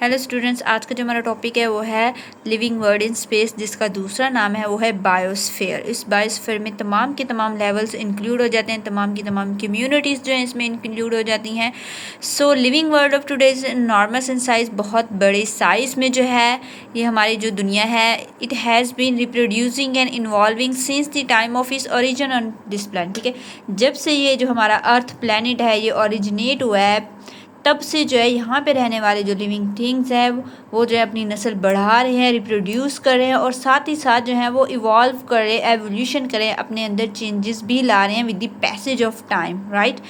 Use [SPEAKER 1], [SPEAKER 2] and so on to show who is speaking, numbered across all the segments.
[SPEAKER 1] Hello students, आज का जो हमारा टॉपिक है वो है लिविंग वर्ल्ड इन स्पेस, जिसका दूसरा नाम है वो है बायोस्फीयर। इस बायोस्फीयर में तमाम के तमाम लेवल्स इंक्लूड हो जाते हैं, तमाम की तमाम कम्युनिटीज़ जो हैं इसमें इंक्लूड हो जाती हैं। So living world of today is enormous in size, बहुत बड़े साइज़ में जो है ये हमारी जो दुनिया है, it has been reproducing and involving since the time of its origin on this plan. ठीक है, जब से ये जो हमारा अर्थ प्लैनेट है ये ओरिजिनेट हुआ है, तब से जो है यहाँ पे रहने वाले जो लिविंग थिंग्स हैं वो जो है अपनी नस्ल बढ़ा रहे हैं, रिप्रोड्यूस कर रहे हैं और साथ ही साथ जो है वो इवॉल्व कर रहे हैं, एवोल्यूशन कर रहे हैं, अपने अंदर चेंजेस भी ला रहे हैं with the passage of time. Right,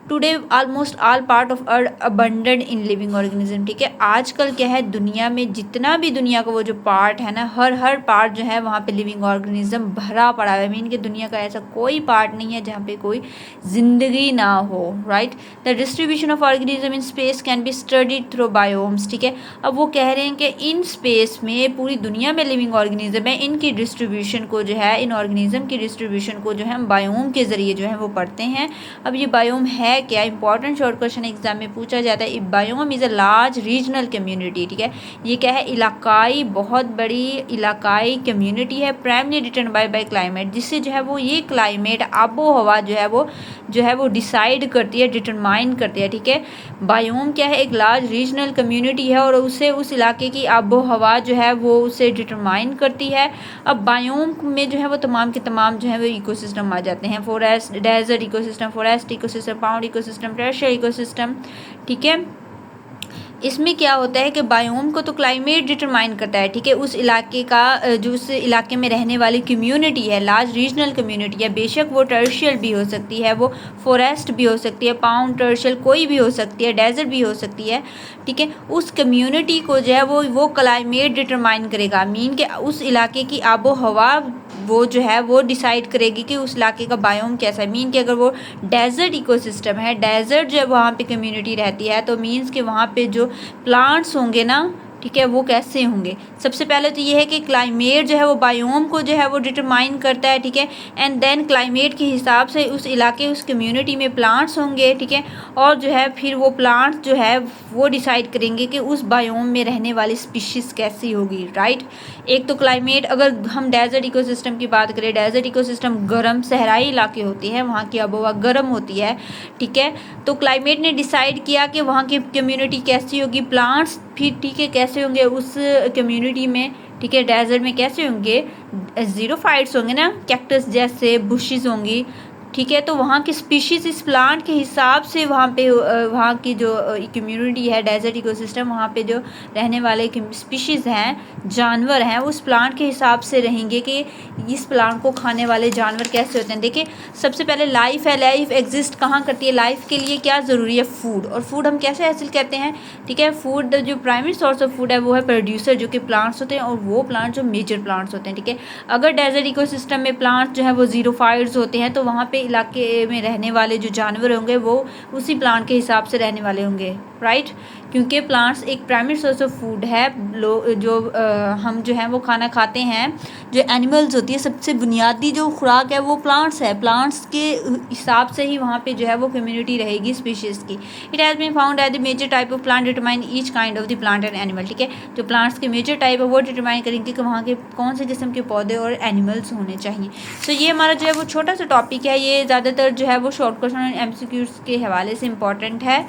[SPEAKER 1] today almost all part of earth abundant in living organism. ठीक है, आजकल क्या है, दुनिया में जितना भी दुनिया का वो जो पार्ट है ना, हर पार्ट जो है वहाँ पे लिविंग ऑर्गेनिज्म भरा पड़ा है। मीन कि दुनिया का ऐसा कोई पार्ट नहीं है जहाँ पे कोई जिंदगी ना हो। Right, the distribution of organism in space can be studied through biomes. ठीक है, अब वो कह रहे हैं कि इन स्पेस में पूरी दुनिया में लिविंग ऑर्गेनिज्म है, इनकी डिस्ट्रीब्यूशन को जो है, इन ऑर्गेनिज्म की डिस्ट्रीब्यूशन को जो है हम बायोम के ज़रिए जो है वो पढ़ते हैं। अब ये बायोम है क्या? इंपॉर्टेंट शॉर्ट क्वेश्चन एग्जाम में पूछा जाता है। Biome is a large regional community. ठीक है, ये क्या है? इलाकाई, बहुत बड़ी इलाकाई कम्युनिटी है, प्राइमरी डिटर्न बाय क्लाइमेट, जिससे जो है वो ये क्लाइमेट, आबो हवा जो है वो डिसाइड करती है, डिटरमाइन करती है। ठीक है, बायोम क्या है? एक लार्ज रीजनल कम्युनिटी है और उसे उस इलाके की आबो हवा जो है वो उसे डिटरमाइन करती है। अब बायोम में जो है वो तमाम के तमाम जो है वो इकोसिस्टम आ जाते हैं। Forest, desert ecosystem, forest ecosystem, pond ecosystem, tertiary ecosystem. ठीक है, इसमें क्या होता है कि बायोम को तो क्लाइमेट डिटरमाइन करता है। ठीक है, उस इलाके का जो उस इलाके में रहने वाली कम्युनिटी है, लार्ज रीजनल कम्युनिटी है, बेशक वो टर्शियल भी हो सकती है, वो फॉरेस्ट भी हो सकती है, पाउंड, टर्शियल कोई भी हो सकती है, डेजर्ट भी हो सकती है। ठीक है, उस कम्युनिटी को जो है वो क्लाइमेट डिटरमाइन करेगा। मीन कि उस इलाके की आबो हवा वो जो है वो डिसाइड करेगी कि उस इलाके का बायोम कैसा है। मीन कि अगर वो डेजर्ट इकोसिस्टम है, डेजर्ट जो है वहाँ पे कम्युनिटी रहती है, तो मीन्स कि वहाँ पे जो प्लांट्स होंगे ना, ठीक है, वो कैसे होंगे? सबसे पहले तो ये है कि क्लाइमेट जो है वो बायोम को जो है वो डिटरमाइन करता है। ठीक है, एंड देन क्लाइमेट के हिसाब से उस इलाके, उस कम्युनिटी में प्लांट्स होंगे। ठीक है, और जो है फिर वो प्लांट्स जो है वो डिसाइड करेंगे कि उस बायोम में रहने वाली स्पीशीज़ कैसी होगी। राइट, एक तो क्लाइमेट, अगर हम डेजर्ट इकोसिस्टम की बात करें, डेजर्ट इकोसिस्टम गर्म सहराई इलाके होते हैं, वहाँ की आबोहवा गर्म होती है। ठीक है, तो क्लाइमेट ने डिसाइड किया कि वहाँ की कम्युनिटी कैसी होगी, प्लांट्स फिर ठीक है कैसे होंगे उस कम्युनिटी में। ठीक है, डेजर्ट में कैसे होंगे? ज़ीरोफाइट्स होंगे ना, कैक्टस जैसे बुशेस होंगी। ठीक है, तो वहाँ की स्पीशीज़ इस प्लांट के हिसाब से वहाँ पे वहाँ की जो कम्युनिटी है, डेजर्ट इकोसिस्टम, वहाँ पे जो रहने वाले स्पीशीज़ हैं, जानवर हैं, उस प्लांट के हिसाब से रहेंगे कि इस प्लांट को खाने वाले जानवर कैसे होते हैं। देखिए, सबसे पहले लाइफ है, लाइफ एग्जिस्ट कहाँ करती है? लाइफ के लिए क्या ज़रूरी है? फूड। और फूड हम कैसे हासिल करते हैं? ठीक है, फूड जो प्राइमरी सोर्स ऑफ फूड है वो है प्रोड्यूसर, जो कि प्लांट्स होते हैं, और वो प्लांट जो मेजर प्लांट्स होते हैं। ठीक है, अगर डेजर्ट इकोसिस्टम में प्लांट्स जो है वो ज़ीरोफाइट्स होते हैं, तो वहाँ पे इलाके में रहने वाले जो जानवर होंगे वो उसी प्लांट के हिसाब से रहने वाले होंगे। राइट, क्योंकि प्लांट्स एक प्राइमरी सोर्स ऑफ फूड है। हम जो है वो खाना खाते हैं, जो एनिमल्स होती है, सबसे बुनियादी जो खुराक है वो प्लांट्स है। प्लांट्स के हिसाब से ही वहाँ पे जो है वो कम्युनिटी रहेगी स्पीशीज़ की। It has been found at the major type of plant determine each kind of the plant and animal. ठीक है, जो प्लांट्स के मेजर टाइप है वो डिटरमाइन करेंगे कि वहाँ के कौन से किस्म के पौधे और एनिमल्स होने चाहिए। सो ये हमारा जो है वो छोटा सा टॉपिक है, ये ज़्यादातर जो है वो शॉर्ट क्वेश्चन और MCQs के हवाले से इंपॉर्टेंट है।